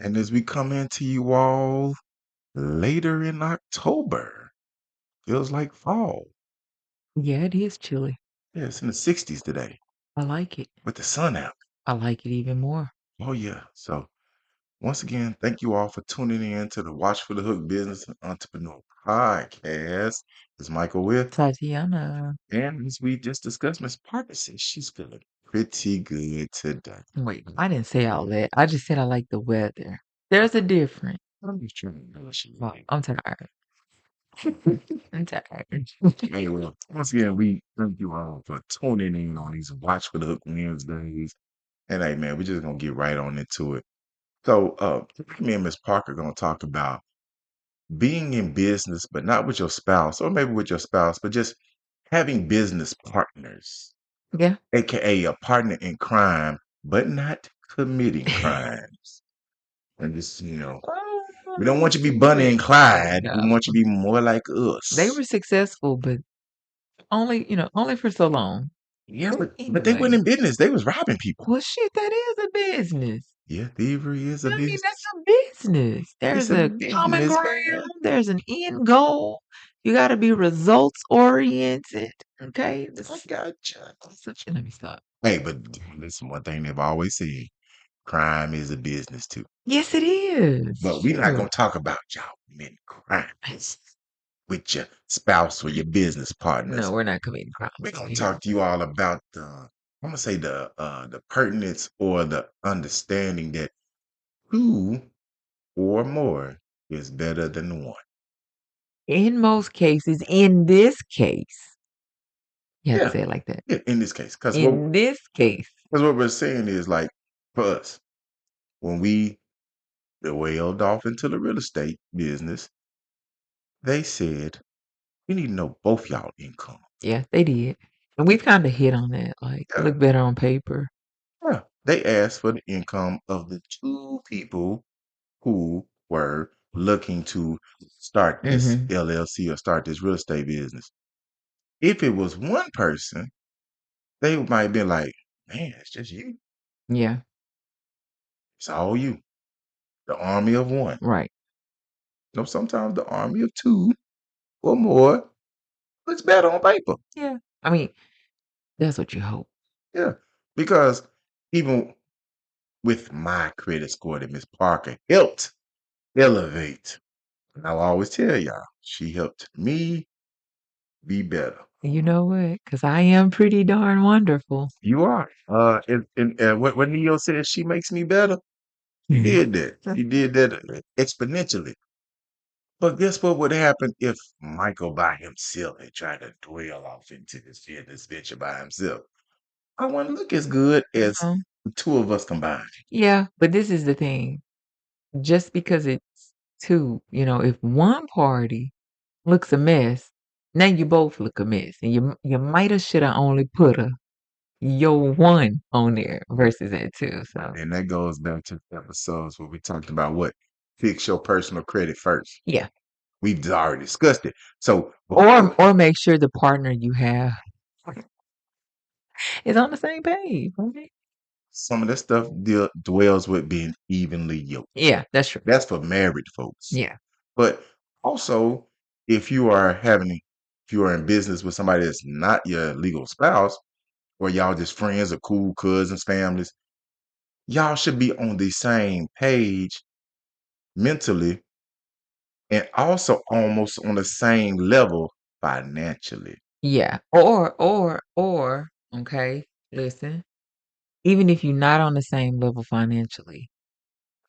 And as we come into you all later in October, feels like fall. Yeah, it is chilly. Yeah, it's in the 60s today I like it. with the sun out. I like it even more. Oh, yeah. So, once again, thank you all for tuning in to the Watch for the Hook Business and Entrepreneur Podcast. It's Michael with, Tatiana. and as we just discussed, Miss Parker says she's feeling pretty good today. Wait, I didn't say all that. I just said I like the weather. There's a difference. I'm just trying to know she Oh, I'm tired. I'm tired. Hey, well, once again, we thank you all for tuning in on these Watch for the Hook Wednesdays. And hey, man, we're just gonna get right on into it. So, me and Miss Parker gonna talk about being in business, but not with your spouse, or maybe with your spouse, but just having business partners, Yeah. aka a partner in crime, but not committing crimes. And just, we don't want you to be Bunny and Clyde. No. We want you to be more like They us. were successful, but only for so long. Yeah, but they Anyway. went in business. They was robbing people. Well, shit, that is a business. Yeah, thievery is a I mean, that's business. a business. It's There's a a common business, man. ground. There's an end goal. You got to be results oriented. Okay. I gotcha. Let me stop. Hey, but listen, one thing they've always said, crime is a business too. Yes, it is. But we're not Sure. gonna talk about y'all committing crimes with your spouse or your business partners. No, we're not committing crimes We're gonna here. talk to you all about I'm gonna say the pertinence or the understanding that two or more is better than one. In most cases, in this case, you have to Yeah, say it like that. yeah, in this case. In this case, Because what we're saying is like for us, when we wailed off into the real estate business, they said we need to know both y'all income. yeah, they did. And we've kind of hit on that. Like, Yeah, look better on paper. yeah. They asked for the income of the two people who were looking to start this Mm-hmm. LLC or start this real estate business. If it was one person, they might be like, man, it's just you. Yeah, It's all you. The army of one. right. Sometimes the army of two or more looks better on paper. Yeah. I mean, that's what you hope. Yeah. Because even with my credit score that Miss Parker helped elevate, and I'll always tell y'all, she helped me be better. You know what? Because I am pretty darn wonderful. You are. And what Neo said, she makes me better. She Mhm. did that. She did that exponentially. But guess what would happen if Michael by himself had tried to dwell off into this fitness venture by himself? I wouldn't look as good as Uh-huh. the two of us combined. Yeah, but this is the thing. Just because it's two, if one party looks a mess, now you both look a mess, and you might have should have only put your one on there versus that two. So And that goes back to the episodes where we talked about what fix your personal credit first. yeah, We've already discussed it. So or make sure the partner you have is on the same page. Okay? some of that stuff dwells with being evenly yoked. Yeah, that's true. That's for married folks. Yeah, But also, if you are in business with somebody that's not your legal spouse, or y'all just friends or cool cousins, families, y'all should be on the same page mentally and also almost on the same level financially. yeah. Or okay. Listen, even if you're not on the same level financially,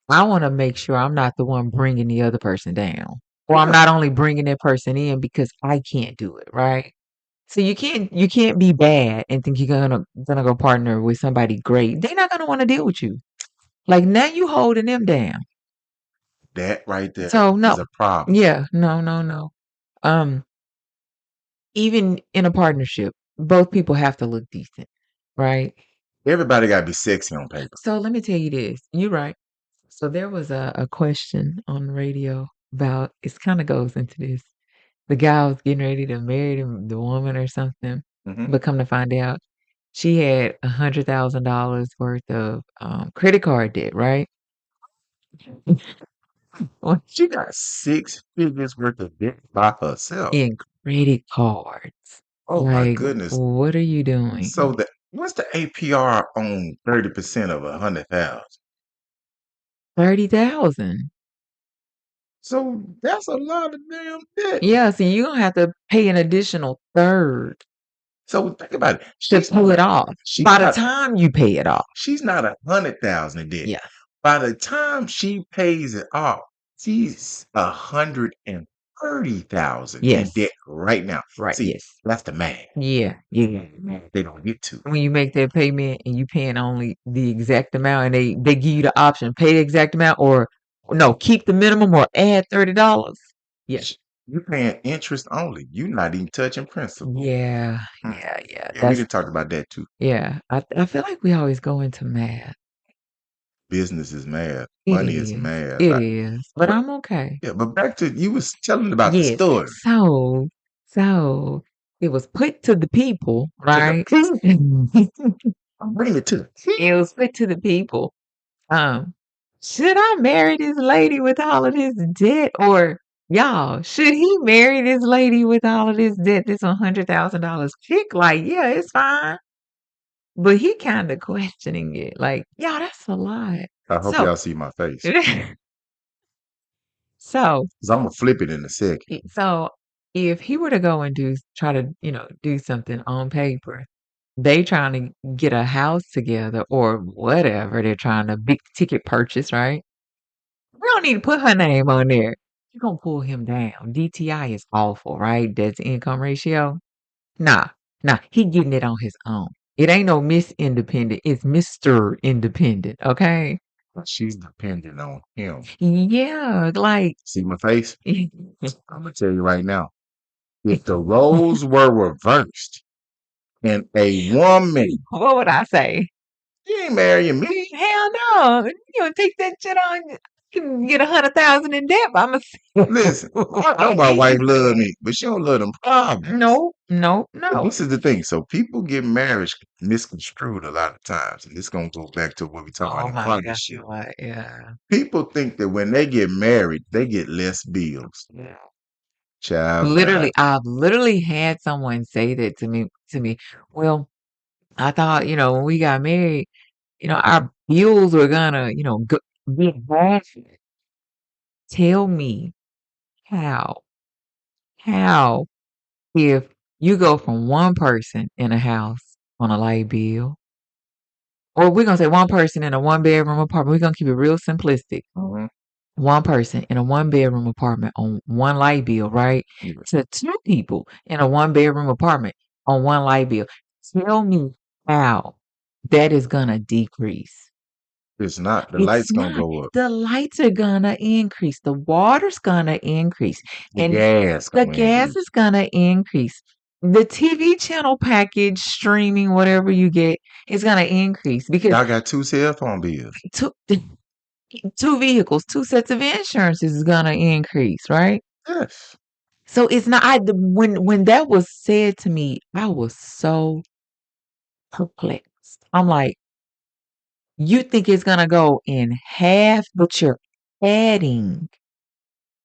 I want to make sure I'm not the one bringing the other person down. Or I'm Yeah, not only bringing that person in because I can't do it, right? So you can't be bad and think you're gonna go partner with somebody great. They're not gonna want to deal with you. Like now you holding them down. that right there So is no. a problem. Yeah, no, no, no. Um, even in a partnership, both people have to look decent, right? Everybody got to be sexy on paper. So let me tell you this. You're right. So there was a question on the radio about it kind of goes into this. The guy was getting ready to marry the woman or something, Hmm. but come to find out, she had $100,000 worth of credit card debt, right? She got 6 figures worth of debt by herself. In credit cards. Oh my Like, goodness. what are you doing? So what's the APR on 30% of 100,000? 30,000. So that's a lot of damn debt. Yeah, so you're gonna have to pay an additional third So think about it. to pay it off. She's By the not time you pay it off. she's not 100,000 in debt. Yeah. By the time she pays it off, she's 130,000 in Yes. debt right now. Right. See, Yes. that's the math. Yeah. Yeah. They don't get to. When you make that payment and you paying only the exact amount, and they give you the option, pay the exact amount, or no, keep the minimum or add $30. Yes. You're paying interest only. You're not even touching principal. Yeah. Hmm. Yeah. Yeah. Yeah, we didn't talk about that too. Yeah. I feel like we always go into math. Business is math. It Money is is. math. It is. But But I'm okay. yeah, but back to you was telling about the Yes. story. So it was put to the people, To the right? bring it to the It was put to the people. Um, should I marry this lady with all of this debt? Or y'all, should he marry this lady with all of this debt, this $100,000 chick? Like, yeah, it's fine. But he kind of questioning it. Like, yeah, that's a lot. I hope So, y'all see my face. so, 'Cause I'm gonna flip it in a second. so if he were to go and try to, do something on paper, they trying to get a house together or whatever. They're trying to big ticket purchase, right? We don't need to put her name on there. You're gonna pull him down. DTI is awful, right? That's income ratio. Nah, nah, he getting it on his own. It ain't no Miss Independent. It's Mr. Independent, okay? But she's dependent on him. Yeah, like See my face? I'm gonna tell you right now. If the roles were reversed and a woman, what would I say? she ain't marrying me. Hell no. You don't take that shit on. You can get 100,000 in debt. I'm a Listen, I know my wife love me, but she don't love them problems. no, no, And no. this is the thing. So people get marriage misconstrued a lot of times, and this gonna go back to what we talk about Oh in my God. partnership. What? Yeah. People think that when they get married, they get less bills. Yeah. Child, Literally, I've literally had someone say that to me. Well, I thought, when we got married, our bills were gonna, get half. Tell me how, how if you go from one person in a house on a light bill, or we're gonna say one person in a one bedroom apartment. We're gonna keep it real simplistic. mhm, One person in a one bedroom apartment on one light bill, right? yeah, To two people in a one bedroom apartment on one light bill. Tell me how that is gonna decrease. it's not. The It's lights gonna not. go up. The lights are gonna increase. The water's gonna increase. The And gas the gonna gas increase. is gonna increase. The TV channel package, streaming, whatever you get, is gonna increase because Y'all got 2 cell phone bills. two, two vehicles, two sets of insurance is gonna increase, right? Yes. So it's not. When that was said to me, I was so perplexed. I'm like, you think it's gonna go in half, but you're adding.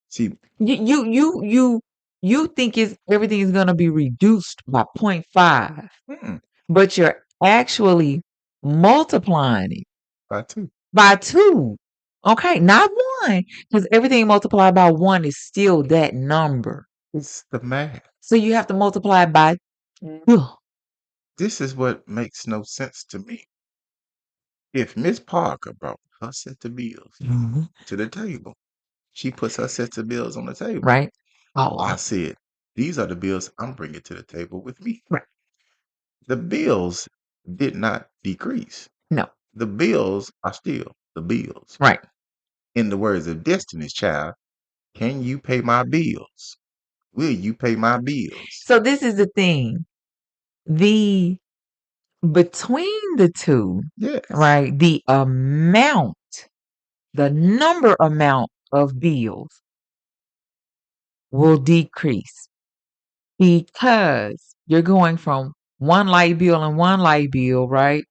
See, You think everything is gonna be reduced by point 0.5, mm, but you're actually multiplying it by 2. by 2. Okay, not 1, because everything multiplied by 1 is still that number. It's the math. So you have to multiply it by 2. This is what makes no sense to me. If Miss Parker brought her set of bills Mhm. to the table, she puts her sets of bills on the table. Right? I Oh, said, these are the bills I'm bringing to the table with me. right. The bills did not decrease. No, The bills are still the bills. right. In the words of Destiny's Child, can you pay my bills? Will you pay my bills? So this is the thing. The Between the two, Yes. right? The number amount of bills will decrease because you're going from one light bill and one light bill, right,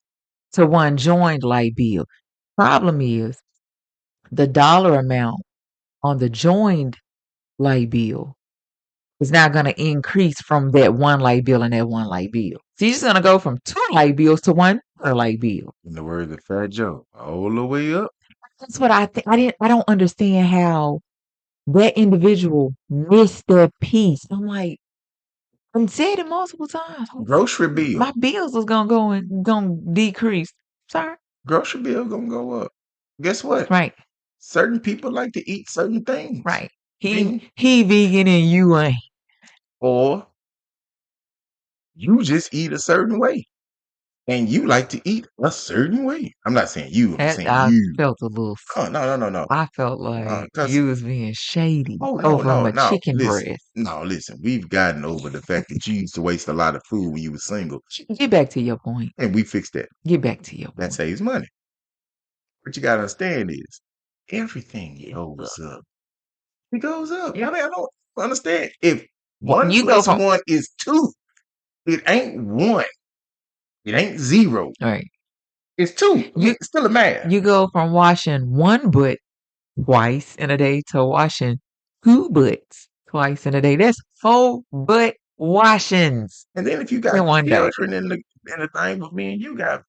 to one joined light bill. Problem is, the dollar amount on the joined light bill is now going to increase from that one light bill and that one light bill. So you're just going to go from two light bills to one per light bill. In the words of Fat Joe, all the way up. That's what I think. I don't understand how that individual missed that piece. I'm like, and said it multiple times. Grocery bill. My bills was gonna go and gonna decrease. Sorry. Grocery bill gonna go up. Guess what? Right. Certain people like to eat certain things. Right. Then, He vegan and you ain't. or you just eat a certain way. And you like to eat a certain way. I'm not saying you, I'm saying I you. felt a little. Oh, no. I felt like Because, you was being shady oh, over my no. chicken Listen, breast. no, listen. We've gotten over the fact that you used to waste a lot of food when you were single. Get back to your point. And we fixed that. Get back to your That point. saves money. What you got to understand is everything goes up. It goes up. Yeah. I mean, I don't understand. If Well, 1 you go plus from 1 is 2, it ain't 1. It ain't 0. right. It's 2. I mean, it's still a math. You go from washing one butt twice in a day to washing two butts twice in a day. That's 4 butt washings And then if you got in one day. children in the thing with me and you got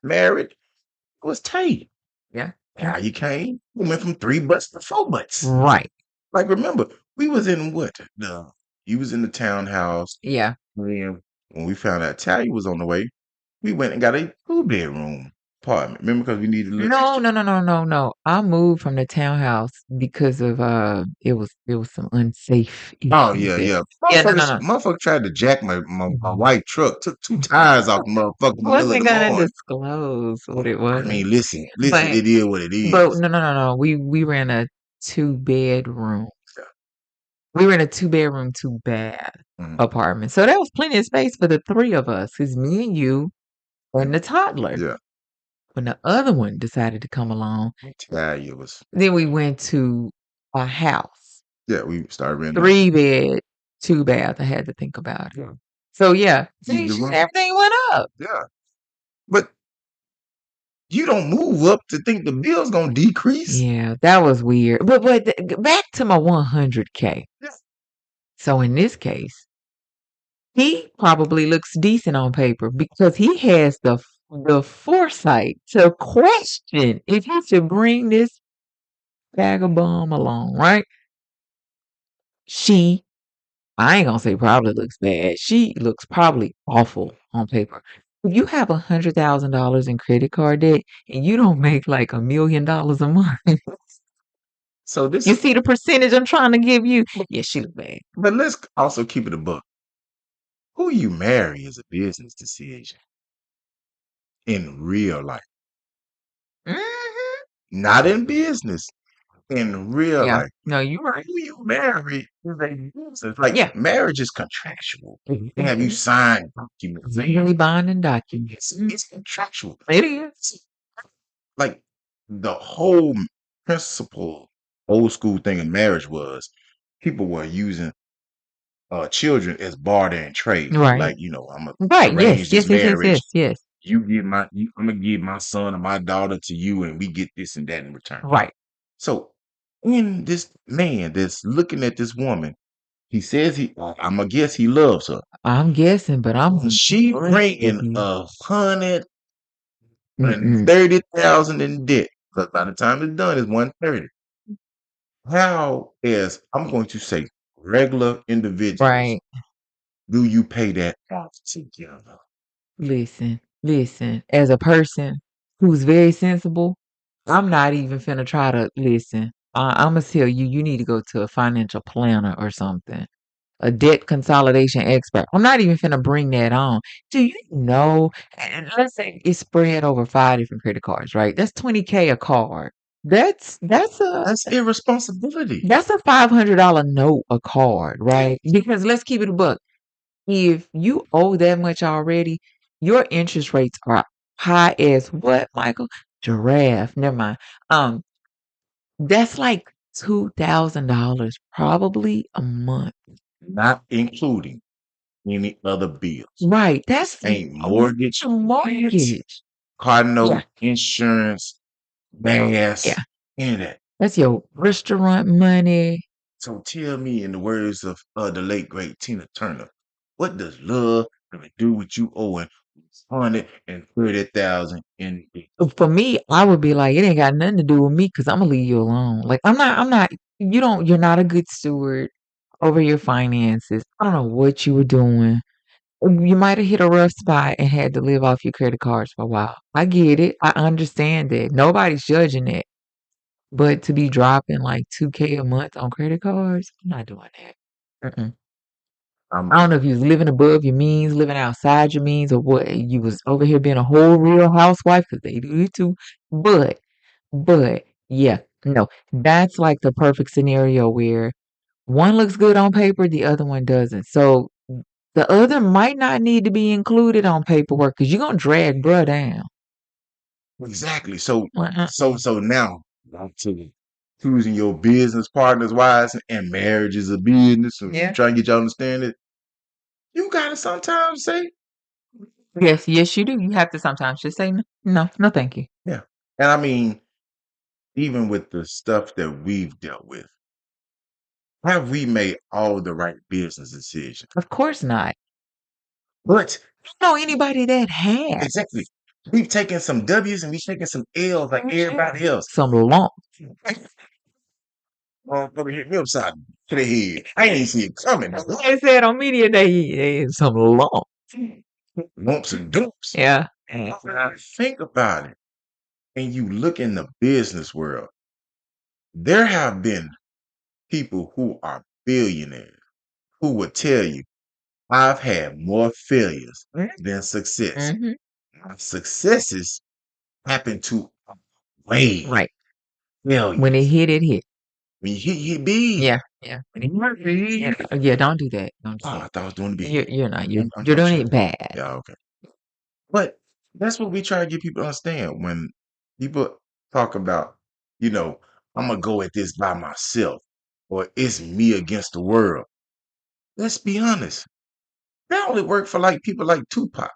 married, it was tight. Yeah. How you came? We went from 3 butts to 4 butts. Right. Like, remember, we was in what? You was in the townhouse. Yeah. When we found out Talia was on the way, we went and got a 2-bedroom apartment. Remember, because we needed a little extra. No. I moved from the townhouse because of it was some unsafe Oh, issues there. yeah. Yeah, no. Motherfucker tried to jack my white truck, took 2 tires off the motherfucker in the middle of Wasn't the gonna morning. disclose what it I was. mean, listen, But it is what it but is. no. We ran a 2-bedroom. Yeah. We were in a 2-bedroom, 2-bath Mhm. apartment. So there was plenty of space for the 3 of us. It's me and you and the toddler. Yeah. When the other one decided to come along, Talia was, then we went to a house. yeah, we started renting. 3-bed, 2-bath. I had to think about it. Yeah. So yeah, Need the room. everything went up. Yeah. But you don't move up to think the bill's gonna decrease. Yeah, that was weird. But back to my 100K. Yeah. So in this case, he probably looks decent on paper because he has the foresight to question if he should bring this vagabond along, right? I ain't gonna say probably looks bad. She looks probably awful on paper. If you have $100,000 in credit card debt and you don't make like $1 million a month, So this you is, see the percentage I'm trying to give you? Yeah, she look bad. but let's also keep it a book. Who you marry is a business decision in real life, Mhm. not in business. In real Yeah. life, No, you're right. who you marry is a business. Like, Yeah. marriage is contractual. They have you sign documents. Legally binding documents. It's contractual. It is. Like, the whole principle, old school thing in marriage was people were using children as barter and trade. Right. Like, I'm gonna Right. arrange this marriage. Yes. I'm gonna give my son or my daughter to you, and we get this and that in return. Right. So, when this man that's looking at this woman, he says I'm gonna guess he loves her. I'm guessing, but I'm She bringing 130,000 in debt. Because by the time it's done, it's 130. How, as I'm going to say, regular individuals, right. do you pay that off together? Listen. As a person who's very sensible, I'm not even finna try to listen. I'm gonna tell you, you need to go to a financial planner or something, a debt consolidation expert. I'm not even finna bring that on. Do you know? And let's say it's spread over 5 different credit cards, right? That's $20K a card. That's irresponsibility. That's a $500 note a card, right? Because let's keep it a buck. If you owe that much already, your interest rates are high as what, Michael? Giraffe. Never mind. That's like $2,000 probably a month. Not including any other bills. Right. That's Ain't mortgage, a mortgage. car note, Yeah. insurance, gas. Yeah. Any of that. That's your restaurant money. So tell me, in the words of the late great Tina Turner, what does love have to do with you owing 130,000 in debt? For me, I would be like, it ain't got nothing to do with me because I'm gonna leave you alone. Like you're not a good steward over your finances. I don't know what you were doing. You might have hit a rough spot and had to live off your credit cards for a while. I get it. I understand it. Nobody's judging it. But to be dropping like 2K a month on credit cards, I'm not doing that. Mm-mm. I'm I don't know if you was living above your means, living outside your means, or what. You was over here being a whole real housewife because they do it too. But, yeah, no, that's like the perfect scenario where one looks good on paper, the other one doesn't. So the other might not need to be included on paperwork because you're gonna drag bruh down. exactly. So Like, so now back to choosing your business partners wise, and marriage is a business. So yeah. trying to get y'all to understand it. You gotta sometimes say, Yes, you do. You have to sometimes just say no, thank you. yeah. And I mean, even with the stuff that we've dealt with, have we made all the right business decisions? Of course not. But I don't know anybody that has. exactly, we've taken some W's and we've taken some L's like everybody else. Some lump. Motherfucker hit me upside to the head. I ain't see it coming. They said on media day, some lump. Lumps and dumps. Yeah. And when I think about it, and you look in the business world, there have been people who are billionaires who will tell you, I've had more failures than success. Mm-hmm. My successes happen to outweigh Right. When it failures. hit, it hit. When you hit big, Yeah. When it hit, yeah, don't do that. Don't do oh, that. I thought I was doing big. You're not. You're I'm doing sure. it bad. Yeah, okay. But that's what we try to get people to understand when people talk about, I'm gonna go at this by myself, or it's me against the world. Let's be honest. That only worked for like people like Tupac,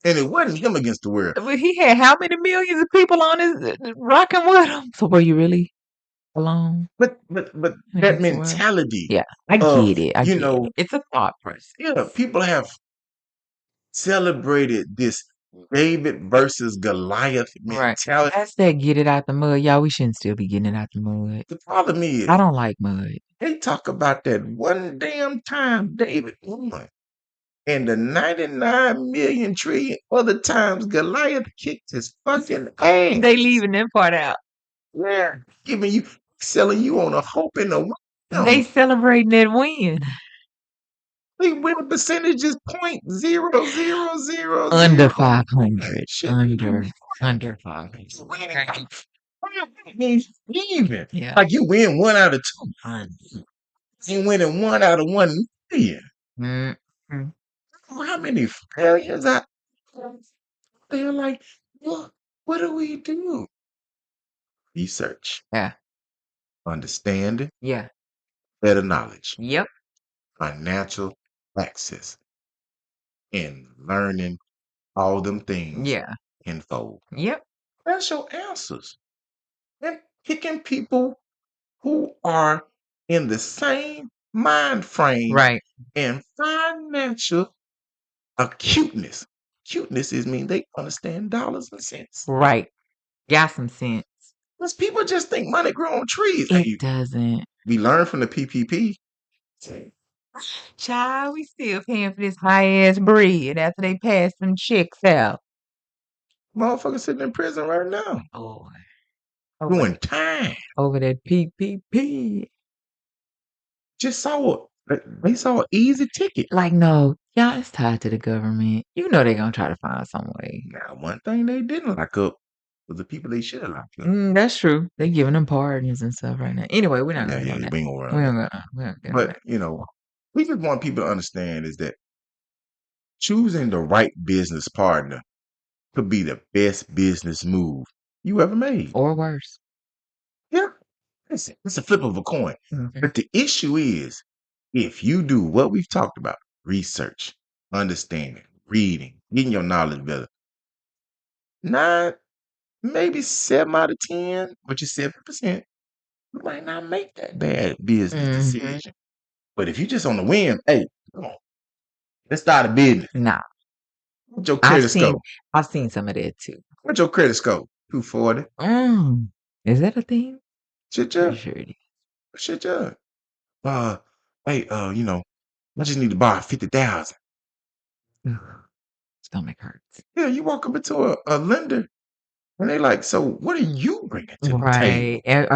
and it wasn't him against the world. But he had how many millions of people on his rocking with him? So were you really alone But that against the world? mentality Yeah, I of get it. I get it. It's a thought process. people have celebrated this David versus Goliath Right. mentality. That's that get it out the mud. Y'all, we shouldn't still be getting it out the mud. The problem is I don't like mud. they talk about that one damn time David won. And the 99 million trillion other times Goliath kicked his fucking ass. They leaving that part out. Yeah. Giving you, selling you on a hope and a They win. celebrating that win. They win percentage is point zero zero zero Under zero. 500. Shit. Under 500. It means even. Yeah. Like you win 1 out of 2. You winning 1 out of 1 million. Mm-hmm. How many failures I they're like, what do we do? Research, Yeah. understanding, Yeah. better knowledge, Yep. financial access, and learning all them things Yeah. tenfold. Yep. That's your answers. And picking people who are in the same mind frame Right. and financial acuteness. Cuteness is mean they understand dollars and cents. Right. Got some sense. Because people just think money grow on trees. It Hey, doesn't. we learned from the PPP. Child, we still paying for this high ass bread after they pass them checks out. Motherfuckers sitting in prison right now Oh, doing time. over that PPP. Just saw they saw an easy ticket. Like, no, y'all, it's tied to the government. You know they're gonna try to find some way. Now, one thing they didn't lock up was the people they should have locked up. That's true. They giving them pardons and stuff right now. Anyway, we're not Yeah, gonna go yeah, on that. we ain't gonna We run don't that. go. We don't get on But that. we just want people to understand is that choosing the right business partner could be the best business move you ever made. Or worse. Yeah, it's a flip of a coin. Mhm. But the issue is, if you do what we've talked about, research, understanding, reading, getting your knowledge better, 9 maybe 7 out of 10, but you're 70%. You might not make that bad business Mhm. decision. But if you just on the whim, hey, come on, let's start a business. Nah, What's your I've credit seen score? I've seen some of that too. What's your credit score? 240. Mm. Is that a thing? Shit, Pretty yeah. sure it is. Shit, yeah. Uh, hey, I just need to borrow 50,000. Ugh, stomach hurts. Yeah, you walk up into a lender and they like, so what are you bringing to the Right. table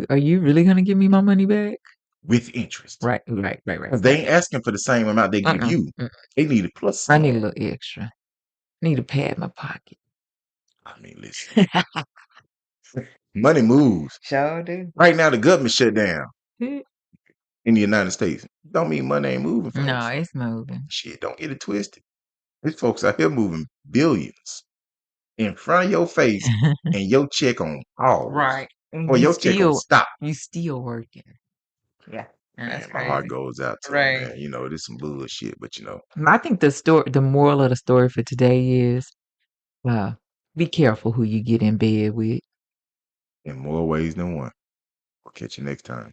Are you really gonna give me my money back? with interest? Right, right, right, right, Because they right. ain't asking for the same amount they give Mm-mm, you. mm. They need it plus I need a some. little extra. Need to pad my pocket. I mean, listen, money moves. Sure do. Right now, the government shut down in the United States. Don't mean money ain't moving, No, folks. it's moving. Shit, don't get it twisted. These folks out here moving billions in front of your face and your check on pause Right. And or your check on stop. you still working. Yeah. That's Man, my heart crazy. goes out to them, Right. man. You know, this some bullshit, but I think the moral of the story for today is uh be careful who you get in bed with. in more ways than one. We'll catch you next time.